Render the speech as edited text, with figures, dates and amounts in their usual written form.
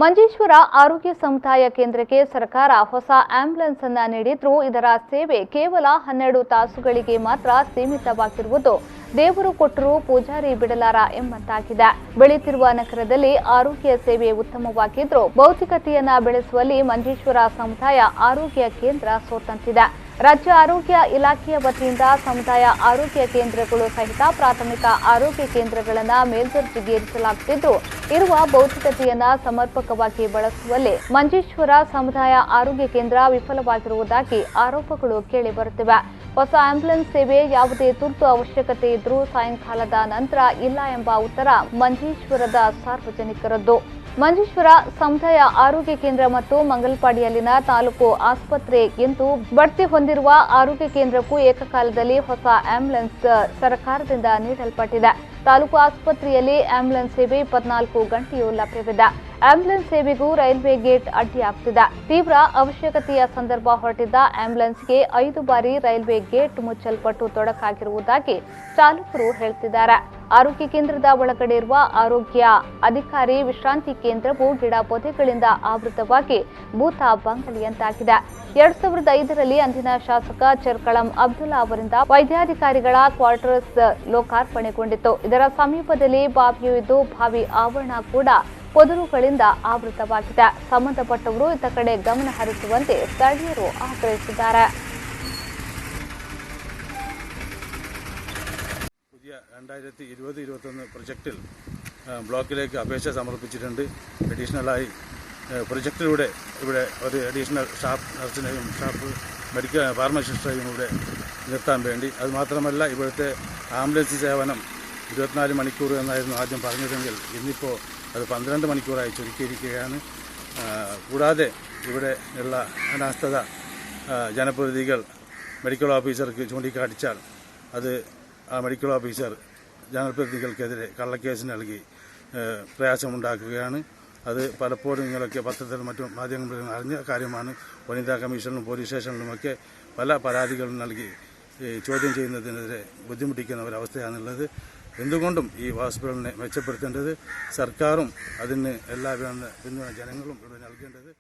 ಮಂಜೇಶ್ವರ ಆರೋಗ್ಯ ಸಮುದಾಯ ಕೇಂದ್ರಕ್ಕೆ ಸರ್ಕಾರ ಹೊಸ ಆಂಬ್ಯುಲೆನ್ಸ್ ಅನ್ನು ನೀಡಿದ್ರೂ ಇದರ ಸೇವೆ ಕೇವಲ 12 ತಾಸುಗಳಿಗೆ ಮಾತ್ರ ಸೀಮಿತವಾಗಿರುವುದು ದೇವರು ಕೊಟ್ಟರೂ ಪೂಜಾರಿ ಬಿಡಲಾರ ಎಂಬಂತಾಗಿದೆ. ಬೆಳೆಯುತ್ತಿರುವ ನಗರದಲ್ಲಿ ಆರೋಗ್ಯ ಸೇವೆ ಉತ್ತಮವಾಗಿದ್ರೂ ಭೌತಿಕತೆಯನ್ನ ಬೆಳೆಸುವಲ್ಲಿ ಮಂಜೇಶ್ವರ ಸಮುದಾಯ ಆರೋಗ್ಯ ಕೇಂದ್ರ ಸೋತಂತಿದೆ. ರಾಜ್ಯ ಆರೋಗ್ಯ ಇಲಾಖೆಯ ವತಿಯಿಂದ ಸಮುದಾಯ ಆರೋಗ್ಯ ಕೇಂದ್ರಗಳು ಸಹಿತ ಪ್ರಾಥಮಿಕ ಆರೋಗ್ಯ ಕೇಂದ್ರಗಳನ್ನು ಮೇಲ್ದರ್ಜೆಗೇರಿಸಲಾಗುತ್ತಿದ್ದು ಇರುವ ಭೌತಿಕತೆಯನ್ನ ಸಮರ್ಪಕವಾಗಿ ಬಳಸುವಲ್ಲಿ ಮಂಜೇಶ್ವರ ಸಮುದಾಯ ಆರೋಗ್ಯ ಕೇಂದ್ರ ವಿಫಲವಾಗಿರುವುದಾಗಿ ಆರೋಪಗಳು ಕೇಳಿಬರುತ್ತಿವೆ. ಹೊಸ ಆಂಬ್ಯುಲೆನ್ಸ್ ಸೇವೆ ಯಾವುದೇ ತುರ್ತು ಅವಶ್ಯಕತೆ ಇದ್ರೂ ಸಾಯಂಕಾಲದ ನಂತರ ಇಲ್ಲ ಎಂಬ ಉತ್ತರ ಮಂಜೇಶ್ವರದ ಸಾರ್ವಜನಿಕರದ್ದು. ಮಂಜೇಶ್ವರ ಸಮುದಾಯ ಆರೋಗ್ಯ ಕೇಂದ್ರ ಮತ್ತು ಮಂಗಲಪಾಡಿಯಲ್ಲಿನ ತಾಲೂಕು ಆಸ್ಪತ್ರೆ ಎಂದು ಬಡ್ತಿ ಹೊಂದಿರುವ ಆರೋಗ್ಯ ಕೇಂದ್ರಕ್ಕೂ ಏಕಕಾಲದಲ್ಲಿ ಹೊಸ ಆಂಬ್ಯುಲೆನ್ಸ್ ಸರ್ಕಾರದಿಂದ ನೀಡಲ್ಪಟ್ಟಿದೆ. ತಾಲೂಕು ಆಸ್ಪತ್ರೆಯಲ್ಲಿ ಆಂಬ್ಯುಲೆನ್ಸ್ ಸೇವೆ 24 ಗಂಟೆಯೂ ಲಭ್ಯವಿದೆ. ಆಂಬ್ಯುಲೆನ್ಸ್ ಸೇವೆಗೂ ರೈಲ್ವೆ ಗೇಟ್ ಅಡ್ಡಿಯಾಗುತ್ತಿದೆ. ತೀವ್ರ ಅವಶ್ಯಕತೆಯ ಸಂದರ್ಭ ಹೊರಟಿದ್ದ ಆಂಬ್ಯುಲೆನ್ಸ್ಗೆ 5 ಬಾರಿ ರೈಲ್ವೆ ಗೇಟ್ ಮುಚ್ಚಲ್ಪಟ್ಟು ತೊಡಕಾಗಿರುವುದಾಗಿ ಚಾಲಕರು ಹೇಳ್ತಿದ್ದಾರೆ. ಆರೋಗ್ಯ ಕೇಂದ್ರದ ಒಳಗಡೆ ಇರುವ ಆರೋಗ್ಯ ಅಧಿಕಾರಿ ವಿಶ್ರಾಂತಿ ಕೇಂದ್ರವು ಗಿಡ ಪೊದೆಗಳಿಂದ ಆವೃತವಾಗಿ ಭೂತ ಬಂಗಲೆಯಂತಾಗಿದೆ. 2005ರಲ್ಲಿ ಅಂದಿನ ಶಾಸಕ ಚೆರ್ಕಳಂ ಅಬ್ದುಲ್ಲಾ ಅವರಿಂದ ವೈದ್ಯಾಧಿಕಾರಿಗಳ ಕ್ವಾರ್ಟರ್ಸ್ ಲೋಕಾರ್ಪಣೆಗೊಂಡಿತ್ತು. ಇದರ ಸಮೀಪದಲ್ಲಿ ಬಾವಿಯೂ ಇದ್ದು ಬಾವಿ ಆವರಣ ಕೂಡ ಪೊದರುಗಳಿಂದ ಆವೃತವಾಗಿದೆ. ಸಂಬಂಧಪಟ್ಟವರು ಇತ್ತ ಕಡೆ ಗಮನ ಹರಿಸುವಂತೆ ಸ್ಥಳೀಯರು ಆಗ್ರಹಿಸಿದ್ದಾರೆ. 2020-21 പ്രൊജക്റ്റിൽ ബ്ലോക്കിലേക്ക് അപേക്ഷ സമർപ്പിച്ചിട്ടുണ്ട്. അഡീഷണലായി പ്രൊജക്റ്റിലൂടെ ഇവിടെ ഒരു അഡീഷണൽ സ്റ്റാഫ് നഴ്സിനെയും സ്റ്റാഫ് മെഡിക്കൽ ഫാർമസിസ്റ്റിനെയും ഇവിടെ നിർത്താൻ വേണ്ടി. അതുമാത്രമല്ല ഇവിടുത്തെ ആംബുലൻസ് സേവനം 24 മണിക്കൂർ എന്നായിരുന്നു ആദ്യം പറഞ്ഞതെങ്കിൽ ഇന്നിപ്പോൾ അത് 12 മണിക്കൂറായി ചുരുക്കിയിരിക്കുകയാണ്. കൂടാതെ ഇവിടെ ഉള്ള അനാസ്ഥത ജനപ്രതിനിധികൾ മെഡിക്കൽ ഓഫീസർക്ക് ചൂണ്ടിക്കാട്ടിച്ചാൽ അത് ആ മെഡിക്കൽ ഓഫീസർ ജനപ്രതിനിധികൾക്കെതിരെ കള്ളക്കേസ് നൽകി പ്രയാസമുണ്ടാക്കുകയാണ്. അത് പലപ്പോഴും നിങ്ങളൊക്കെ പത്രത്തിലും മറ്റു മാധ്യമങ്ങളിലും അറിഞ്ഞ കാര്യമാണ്. വനിതാ കമ്മീഷനിലും പോലീസ് സ്റ്റേഷനിലുമൊക്കെ പല പരാതികളും നൽകി ചോദ്യം ചെയ്യുന്നതിനെതിരെ ബുദ്ധിമുട്ടിക്കുന്ന ഒരവസ്ഥയാണുള്ളത്. എന്തുകൊണ്ടും ഈ ഹോസ്പിറ്റലിനെ മെച്ചപ്പെടുത്തേണ്ടത് സർക്കാരും അതിന് എല്ലാ പിന്തുണ ജനങ്ങളും ഇവിടെ നൽകേണ്ടത്